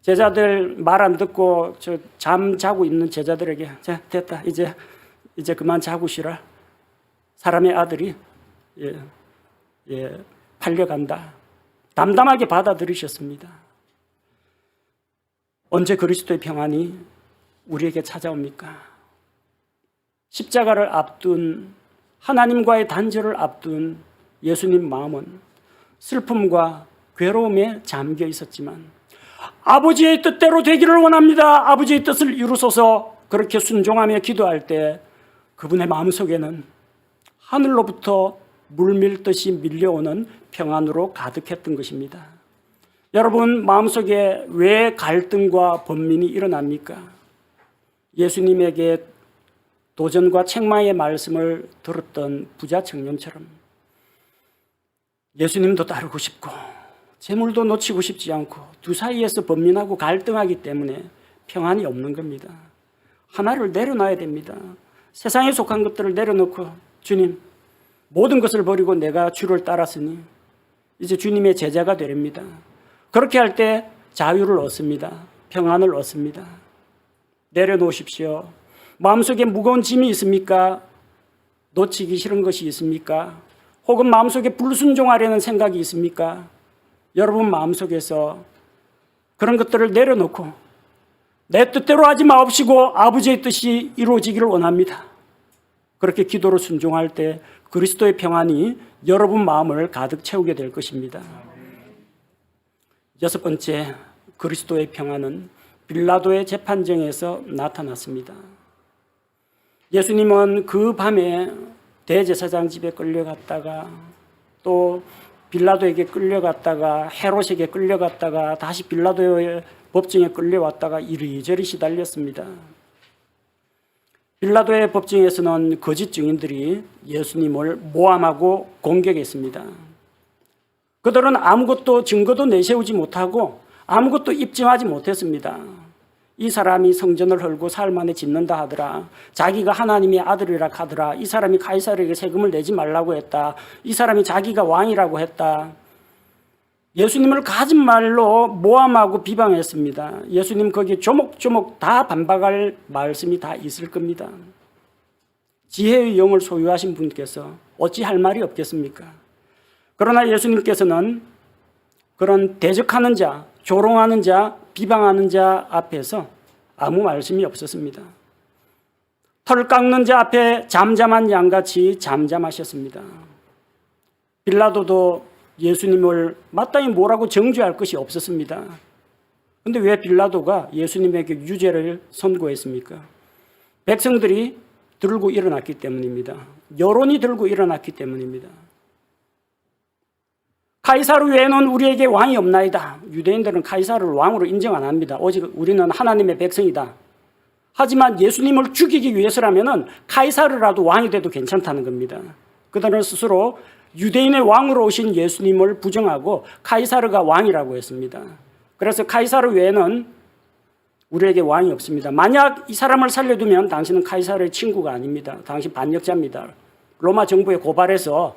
제자들 말 안 듣고 잠 자고 있는 제자들에게 자, 됐다, 이제 그만 자고 쉬라. 사람의 아들이 팔려간다. 담담하게 받아들이셨습니다. 언제 그리스도의 평안이 우리에게 찾아옵니까? 십자가를 앞둔 하나님과의 단절을 앞둔 예수님 마음은 슬픔과 괴로움에 잠겨 있었지만 아버지의 뜻대로 되기를 원합니다. 아버지의 뜻을 이루소서. 그렇게 순종하며 기도할 때 그분의 마음속에는 하늘로부터 물밀듯이 밀려오는 평안으로 가득했던 것입니다. 여러분, 마음속에 왜 갈등과 번민이 일어납니까? 예수님에게 도전과 책망의 말씀을 들었던 부자 청년처럼 예수님도 따르고 싶고 재물도 놓치고 싶지 않고 두 사이에서 번민하고 갈등하기 때문에 평안이 없는 겁니다. 하나를 내려놔야 됩니다. 세상에 속한 것들을 내려놓고 주님, 모든 것을 버리고 내가 주를 따랐으니 이제 주님의 제자가 되렵니다. 그렇게 할 때 자유를 얻습니다. 평안을 얻습니다. 내려놓으십시오. 마음속에 무거운 짐이 있습니까? 놓치기 싫은 것이 있습니까? 혹은 마음속에 불순종하려는 생각이 있습니까? 여러분 마음속에서 그런 것들을 내려놓고 내 뜻대로 하지 마옵시고 아버지의 뜻이 이루어지기를 원합니다. 그렇게 기도로 순종할 때 그리스도의 평안이 여러분 마음을 가득 채우게 될 것입니다. 여섯 번째, 그리스도의 평안은 빌라도의 재판정에서 나타났습니다. 예수님은 그 밤에 대제사장 집에 끌려갔다가 또 빌라도에게 끌려갔다가 헤롯에게 끌려갔다가 다시 빌라도의 법정에 끌려왔다가 이리저리 시달렸습니다. 빌라도의 법정에서는 거짓 증인들이 예수님을 모함하고 공격했습니다. 그들은 아무것도 증거도 내세우지 못하고 아무것도 입증하지 못했습니다. 이 사람이 성전을 헐고 사흘 만에 짓는다 하더라. 자기가 하나님의 아들이라 하더라. 이 사람이 카이사르에게 세금을 내지 말라고 했다. 이 사람이 자기가 왕이라고 했다. 예수님을 가진 말로 모함하고 비방했습니다. 예수님 거기에 조목조목 다 반박할 말씀이 다 있을 겁니다. 지혜의 영을 소유하신 분께서 어찌 할 말이 없겠습니까? 그러나 예수님께서는 그런 대적하는 자, 조롱하는 자, 비방하는 자 앞에서 아무 말씀이 없었습니다. 털 깎는 자 앞에 잠잠한 양같이 잠잠하셨습니다. 빌라도도 예수님을 마땅히 뭐라고 정죄할 것이 없었습니다. 그런데 왜 빌라도가 예수님에게 유죄를 선고했습니까? 백성들이 들고 일어났기 때문입니다. 여론이 들고 일어났기 때문입니다. 카이사르 외에는 우리에게 왕이 없나이다. 유대인들은 카이사르를 왕으로 인정 안 합니다. 오직 우리는 하나님의 백성이다. 하지만 예수님을 죽이기 위해서라면 카이사르라도 왕이 돼도 괜찮다는 겁니다. 그들은 스스로 유대인의 왕으로 오신 예수님을 부정하고 카이사르가 왕이라고 했습니다. 그래서 카이사르 외에는 우리에게 왕이 없습니다. 만약 이 사람을 살려두면 당신은 카이사르의 친구가 아닙니다. 당신 반역자입니다. 로마 정부에 고발해서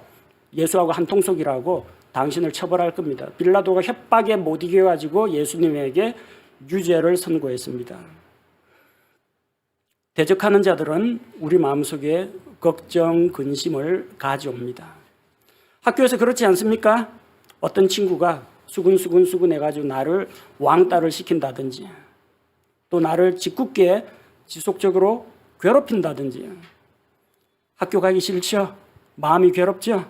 예수하고 한통속이라고 당신을 처벌할 겁니다. 빌라도가 협박에 못 이겨가지고 예수님에게 유죄를 선고했습니다. 대적하는 자들은 우리 마음속에 걱정, 근심을 가져옵니다. 학교에서 그렇지 않습니까? 어떤 친구가 수근수근 해가지고 나를 왕따를 시킨다든지 또 나를 짓궂게 지속적으로 괴롭힌다든지 학교 가기 싫죠? 마음이 괴롭죠?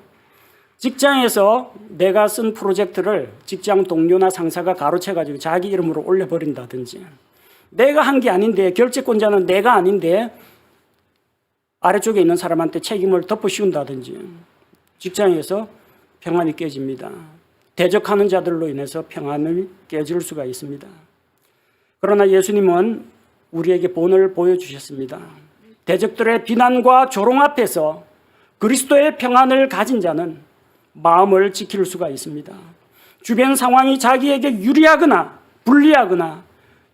직장에서 내가 쓴 프로젝트를 직장 동료나 상사가 가로채가지고 자기 이름으로 올려버린다든지 내가 한 게 아닌데 결재권자는 내가 아닌데 아래쪽에 있는 사람한테 책임을 덮어씌운다든지 직장에서 평안이 깨집니다. 대적하는 자들로 인해서 평안을 깨질 수가 있습니다. 그러나 예수님은 우리에게 본을 보여주셨습니다. 대적들의 비난과 조롱 앞에서 그리스도의 평안을 가진 자는 마음을 지킬 수가 있습니다. 주변 상황이 자기에게 유리하거나 불리하거나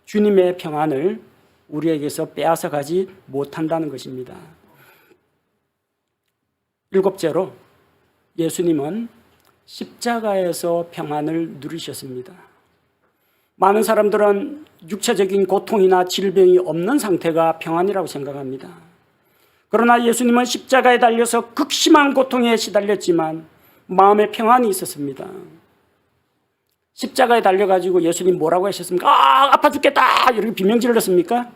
주님의 평안을 우리에게서 빼앗아 가지 못한다는 것입니다. 일곱째로 예수님은 십자가에서 평안을 누리셨습니다. 많은 사람들은 육체적인 고통이나 질병이 없는 상태가 평안이라고 생각합니다. 그러나 예수님은 십자가에 달려서 극심한 고통에 시달렸지만 마음에 평안이 있었습니다. 십자가에 달려가지고 예수님 뭐라고 하셨습니까? 아파 죽겠다! 이렇게 비명 질렀습니까?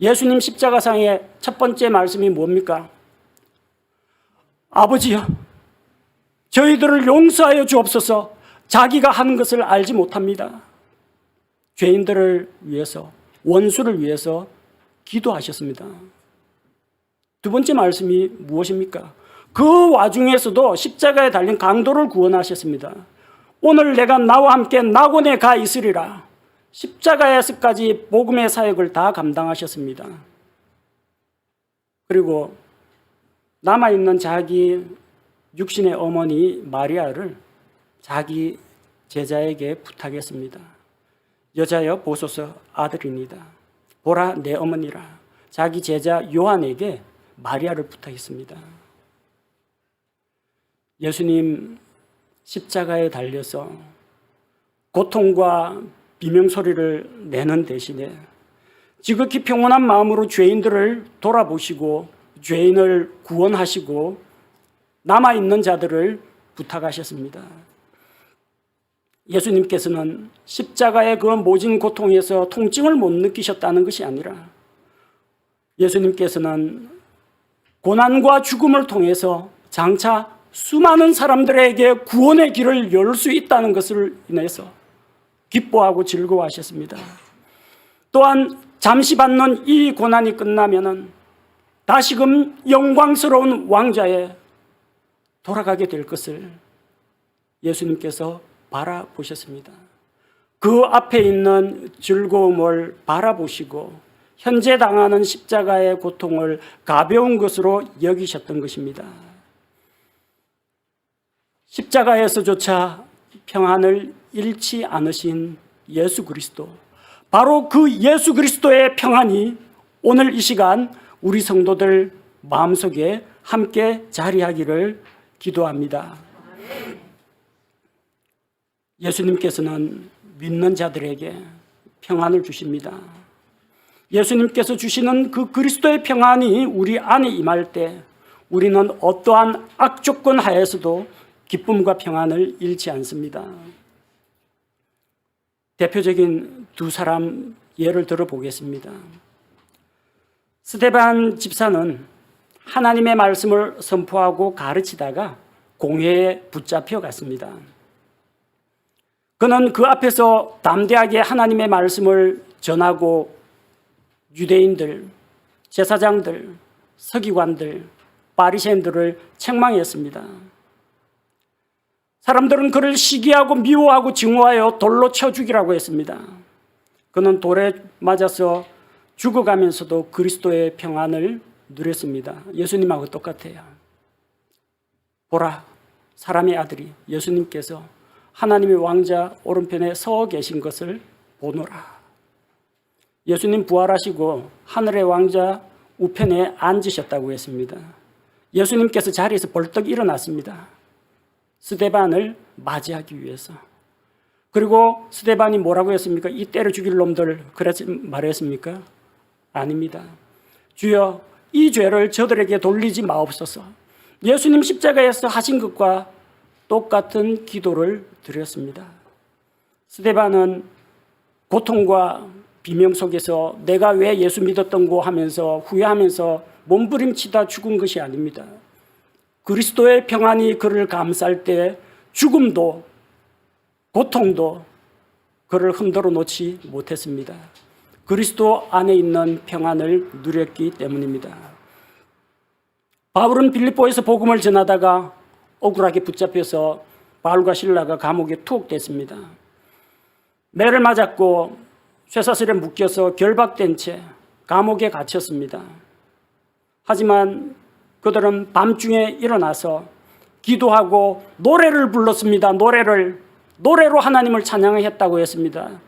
예수님 십자가상의 첫 번째 말씀이 뭡니까? 아버지여, 저희들을 용서하여 주옵소서. 자기가 하는 것을 알지 못합니다. 죄인들을 위해서, 원수를 위해서 기도하셨습니다. 두 번째 말씀이 무엇입니까? 그 와중에서도 십자가에 달린 강도를 구원하셨습니다. 오늘 내가 나와 함께 낙원에 가 있으리라. 십자가에서까지 복음의 사역을 다 감당하셨습니다. 그리고 남아있는 자기 육신의 어머니 마리아를 자기 제자에게 부탁했습니다. 여자여 보소서 아들이니다. 보라 내 어머니라. 자기 제자 요한에게 마리아를 부탁했습니다. 예수님 십자가에 달려서 고통과 비명소리를 내는 대신에 지극히 평온한 마음으로 죄인들을 돌아보시고 죄인을 구원하시고 남아있는 자들을 부탁하셨습니다. 예수님께서는 십자가의 그 모진 고통에서 통증을 못 느끼셨다는 것이 아니라 예수님께서는 고난과 죽음을 통해서 장차 수많은 사람들에게 구원의 길을 열 수 있다는 것을 인해서 기뻐하고 즐거워하셨습니다. 또한 잠시 받는 이 고난이 끝나면은 다시금 영광스러운 왕좌에 돌아가게 될 것을 예수님께서 바라보셨습니다. 그 앞에 있는 즐거움을 바라보시고 현재 당하는 십자가의 고통을 가벼운 것으로 여기셨던 것입니다. 십자가에서조차 평안을 잃지 않으신 예수 그리스도, 바로 그 예수 그리스도의 평안이 오늘 이 시간 우리 성도들 마음속에 함께 자리하기를 기도합니다. 예수님께서는 믿는 자들에게 평안을 주십니다. 예수님께서 주시는 그 그리스도의 평안이 우리 안에 임할 때 우리는 어떠한 악조건 하에서도 기쁨과 평안을 잃지 않습니다. 대표적인 두 사람 예를 들어보겠습니다. 스데반 집사는 하나님의 말씀을 선포하고 가르치다가 공회에 붙잡혀 갔습니다. 그는 그 앞에서 담대하게 하나님의 말씀을 전하고 유대인들, 제사장들, 서기관들, 바리새인들을 책망했습니다. 사람들은 그를 시기하고 미워하고 증오하여 돌로 쳐 죽이라고 했습니다. 그는 돌에 맞아서 죽어가면서도 그리스도의 평안을 누렸습니다. 예수님하고 똑같아요. 보라, 사람의 아들이 예수님께서 하나님의 왕자 오른편에 서 계신 것을 보노라. 예수님 부활하시고 하늘의 왕자 우편에 앉으셨다고 했습니다. 예수님께서 자리에서 벌떡 일어났습니다. 스데반을 맞이하기 위해서. 그리고 스데반이 뭐라고 했습니까? 이 때려 죽일 놈들 그렇게 말했습니까? 아닙니다. 주여 이 죄를 저들에게 돌리지 마옵소서. 예수님 십자가에서 하신 것과 똑같은 기도를 드렸습니다. 스데반은 고통과 비명 속에서 내가 왜 예수 믿었던고 하면서 후회하면서 몸부림치다 죽은 것이 아닙니다. 그리스도의 평안이 그를 감쌀 때 죽음도 고통도 그를 흔들어 놓지 못했습니다. 그리스도 안에 있는 평안을 누렸기 때문입니다. 바울은 빌립보에서 복음을 전하다가 억울하게 붙잡혀서 바울과 실라가 감옥에 투옥됐습니다. 매를 맞았고 쇠사슬에 묶여서 결박된 채 감옥에 갇혔습니다. 하지만 그들은 밤중에 일어나서 기도하고 노래를 불렀습니다. 노래로 하나님을 찬양했다고 했습니다.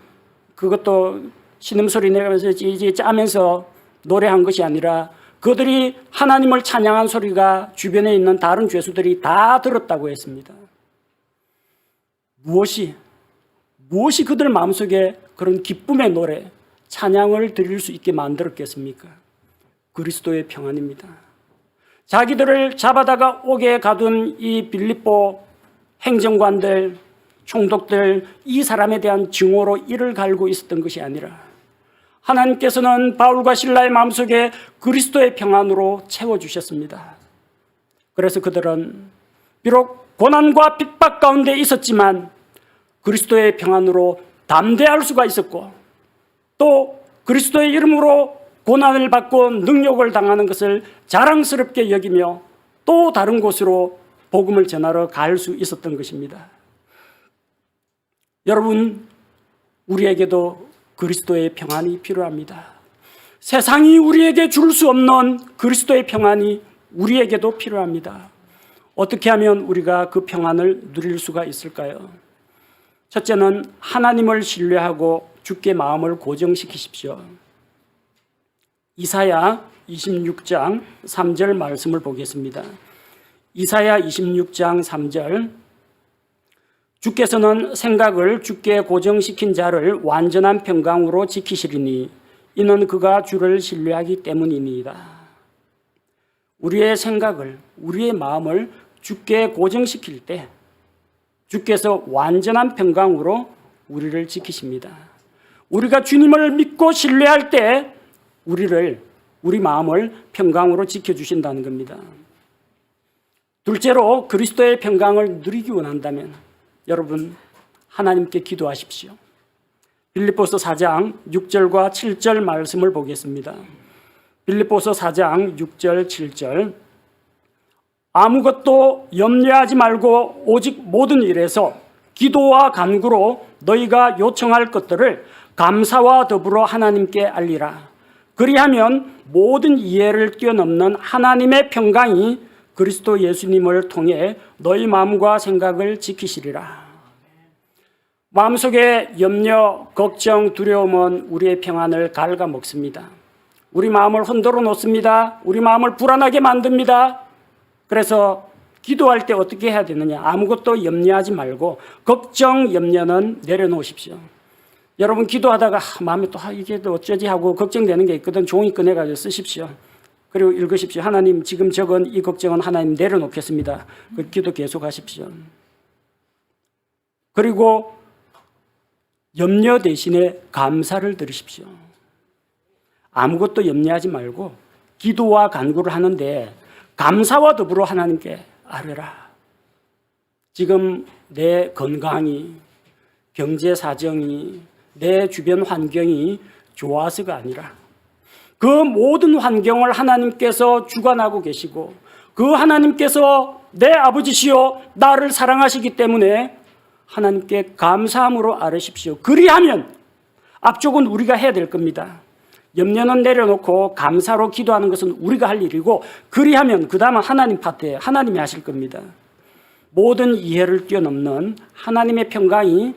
그것도 신음소리 내면서 짜면서 노래한 것이 아니라 그들이 하나님을 찬양한 소리가 주변에 있는 다른 죄수들이 다 들었다고 했습니다. 무엇이 그들 마음속에 그런 기쁨의 노래, 찬양을 드릴 수 있게 만들었겠습니까? 그리스도의 평안입니다. 자기들을 잡아다가 옥에 가둔 이 빌립보 행정관들, 총독들, 이 사람에 대한 증오로 이를 갈고 있었던 것이 아니라 하나님께서는 바울과 실라의 마음속에 그리스도의 평안으로 채워주셨습니다. 그래서 그들은 비록 고난과 핍박 가운데 있었지만 그리스도의 평안으로 담대할 수가 있었고 또 그리스도의 이름으로 고난을 받고 능욕을 당하는 것을 자랑스럽게 여기며 또 다른 곳으로 복음을 전하러 갈 수 있었던 것입니다. 여러분, 우리에게도 그리스도의 평안이 필요합니다. 세상이 우리에게 줄 수 없는 그리스도의 평안이 우리에게도 필요합니다. 어떻게 하면 우리가 그 평안을 누릴 수가 있을까요? 첫째는 하나님을 신뢰하고 주께 마음을 고정시키십시오. 이사야 26장 3절 말씀을 보겠습니다. 이사야 26장 3절, 주께서는 생각을 주께 고정시킨 자를 완전한 평강으로 지키시리니 이는 그가 주를 신뢰하기 때문이니이다. 우리의 생각을, 우리의 마음을 주께 고정시킬 때 주께서 완전한 평강으로 우리를 지키십니다. 우리가 주님을 믿고 신뢰할 때 우리 마음을 평강으로 지켜주신다는 겁니다. 둘째로 그리스도의 평강을 누리기 원한다면 여러분, 하나님께 기도하십시오. 빌립보서 4장 6절과 7절 말씀을 보겠습니다. 빌립보서 4장 6절 7절, 아무것도 염려하지 말고 오직 모든 일에서 기도와 간구로 너희가 요청할 것들을 감사와 더불어 하나님께 알리라. 그리하면 모든 이해를 뛰어넘는 하나님의 평강이 그리스도 예수님을 통해 너희 마음과 생각을 지키시리라. 마음속에 염려, 걱정, 두려움은 우리의 평안을 갉아먹습니다. 우리 마음을 흔들어 놓습니다. 우리 마음을 불안하게 만듭니다. 그래서 기도할 때 어떻게 해야 되느냐? 아무것도 염려하지 말고 걱정, 염려는 내려놓으십시오. 여러분, 기도하다가 마음에 또 이게 또 어쩌지 하고 걱정되는 게 있거든. 종이 꺼내가지고 쓰십시오. 그리고 읽으십시오. 하나님, 지금 적은 이 걱정은 하나님 내려놓겠습니다. 그 기도 계속하십시오. 그리고 염려 대신에 감사를 드리십시오. 아무것도 염려하지 말고 기도와 간구를 하는데 감사와 더불어 하나님께 아뢰라. 지금 내 건강이, 경제 사정이, 내 주변 환경이 좋아서가 아니라 그 모든 환경을 하나님께서 주관하고 계시고 그 하나님께서 내 아버지시요 나를 사랑하시기 때문에 하나님께 감사함으로 아뢰십시오. 그리하면 앞쪽은 우리가 해야 될 겁니다. 염려는 내려놓고 감사로 기도하는 것은 우리가 할 일이고, 그리하면 그 다음은 하나님 파트에 하나님이 하실 겁니다. 모든 이해를 뛰어넘는 하나님의 평강이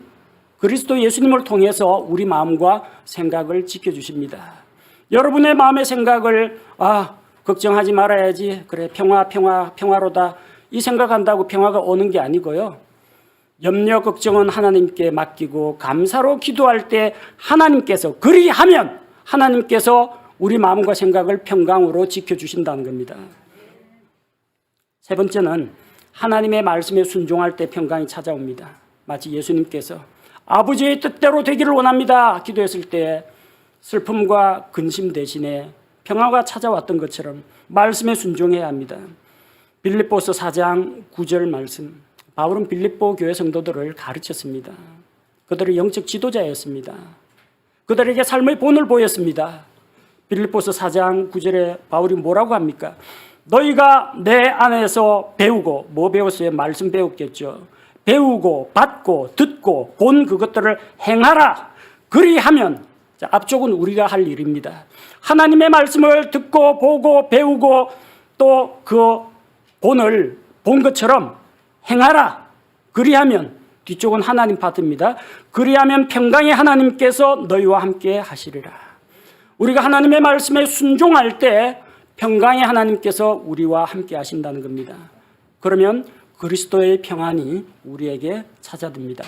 그리스도 예수님을 통해서 우리 마음과 생각을 지켜주십니다. 여러분의 마음의 생각을 걱정하지 말아야지, 그래 평화로다, 이 생각한다고 평화가 오는 게 아니고요. 염려 걱정은 하나님께 맡기고 감사로 기도할 때 하나님께서, 그리하면 하나님께서 우리 마음과 생각을 평강으로 지켜주신다는 겁니다. 세 번째는 하나님의 말씀에 순종할 때 평강이 찾아옵니다. 마치 예수님께서 아버지의 뜻대로 되기를 원합니다 기도했을 때 슬픔과 근심 대신에 평화가 찾아왔던 것처럼 말씀에 순종해야 합니다. 빌립보서 4장 9절 말씀, 바울은 빌립보 교회 성도들을 가르쳤습니다. 그들의 영적 지도자였습니다. 그들에게 삶의 본을 보였습니다. 빌립보서 4장 9절에 바울이 뭐라고 합니까? 너희가 내 안에서 배우고, 뭐 배웠어요? 말씀 배웠겠죠. 배우고 받고 듣고 본 그것들을 행하라. 그리하면, 앞쪽은 우리가 할 일입니다. 하나님의 말씀을 듣고 보고 배우고 또 그 본을 본 것처럼 행하라. 그리하면, 뒤쪽은 하나님 파트입니다. 그리하면 평강의 하나님께서 너희와 함께 하시리라. 우리가 하나님의 말씀에 순종할 때 평강의 하나님께서 우리와 함께 하신다는 겁니다. 그러면 그리스도의 평안이 우리에게 찾아듭니다.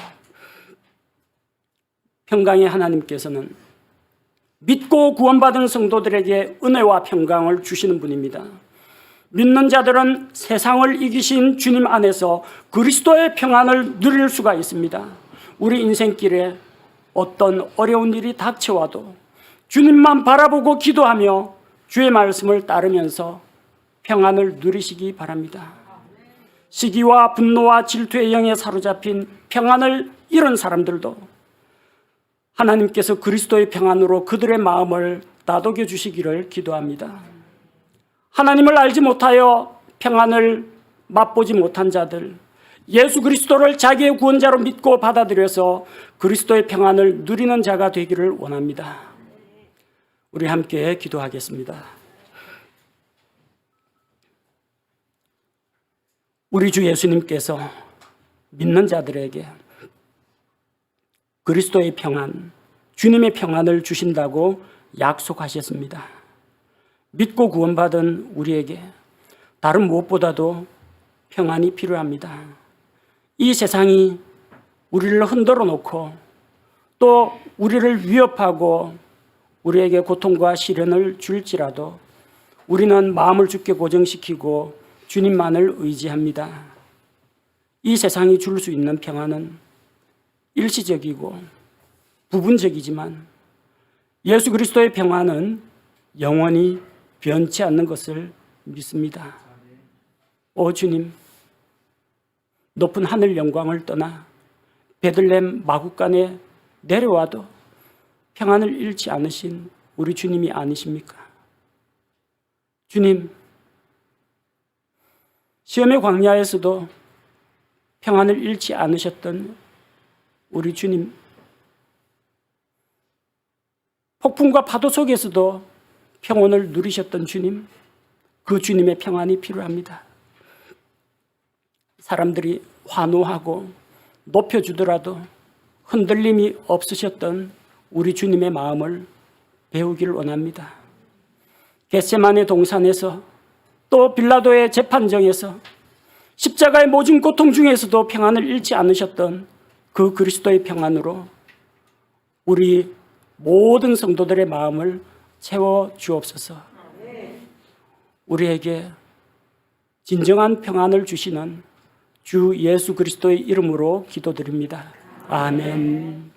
평강의 하나님께서는 믿고 구원받은 성도들에게 은혜와 평강을 주시는 분입니다. 믿는 자들은 세상을 이기신 주님 안에서 그리스도의 평안을 누릴 수가 있습니다. 우리 인생길에 어떤 어려운 일이 닥쳐와도 주님만 바라보고 기도하며 주의 말씀을 따르면서 평안을 누리시기 바랍니다. 시기와 분노와 질투의 영에 사로잡힌 평안을 잃은 사람들도 하나님께서 그리스도의 평안으로 그들의 마음을 다독여 주시기를 기도합니다. 하나님을 알지 못하여 평안을 맛보지 못한 자들, 예수 그리스도를 자기의 구원자로 믿고 받아들여서 그리스도의 평안을 누리는 자가 되기를 원합니다. 우리 함께 기도하겠습니다. 우리 주 예수님께서 믿는 자들에게 그리스도의 평안, 주님의 평안을 주신다고 약속하셨습니다. 믿고 구원받은 우리에게 다른 무엇보다도 평안이 필요합니다. 이 세상이 우리를 흔들어 놓고 또 우리를 위협하고 우리에게 고통과 시련을 줄지라도 우리는 마음을 굳게 고정시키고 주님만을 의지합니다. 이 세상이 줄 수 있는 평안은 일시적이고 부분적이지만 예수 그리스도의 평안은 영원히 변치 않는 것을 믿습니다. 오 주님, 높은 하늘 영광을 떠나 베들레헴 마구간에 내려와도 평안을 잃지 않으신 우리 주님이 아니십니까? 주님, 시험의 광야에서도 평안을 잃지 않으셨던 우리 주님, 폭풍과 파도 속에서도 평온을 누리셨던 주님, 그 주님의 평안이 필요합니다. 사람들이 환호하고 높여주더라도 흔들림이 없으셨던 우리 주님의 마음을 배우기를 원합니다. 겟세마네 동산에서 또 빌라도의 재판정에서 십자가의 모진 고통 중에서도 평안을 잃지 않으셨던 그 그리스도의 평안으로 우리 모든 성도들의 마음을 채워 주옵소서. 우리에게 진정한 평안을 주시는 주 예수 그리스도의 이름으로 기도드립니다. 아멘.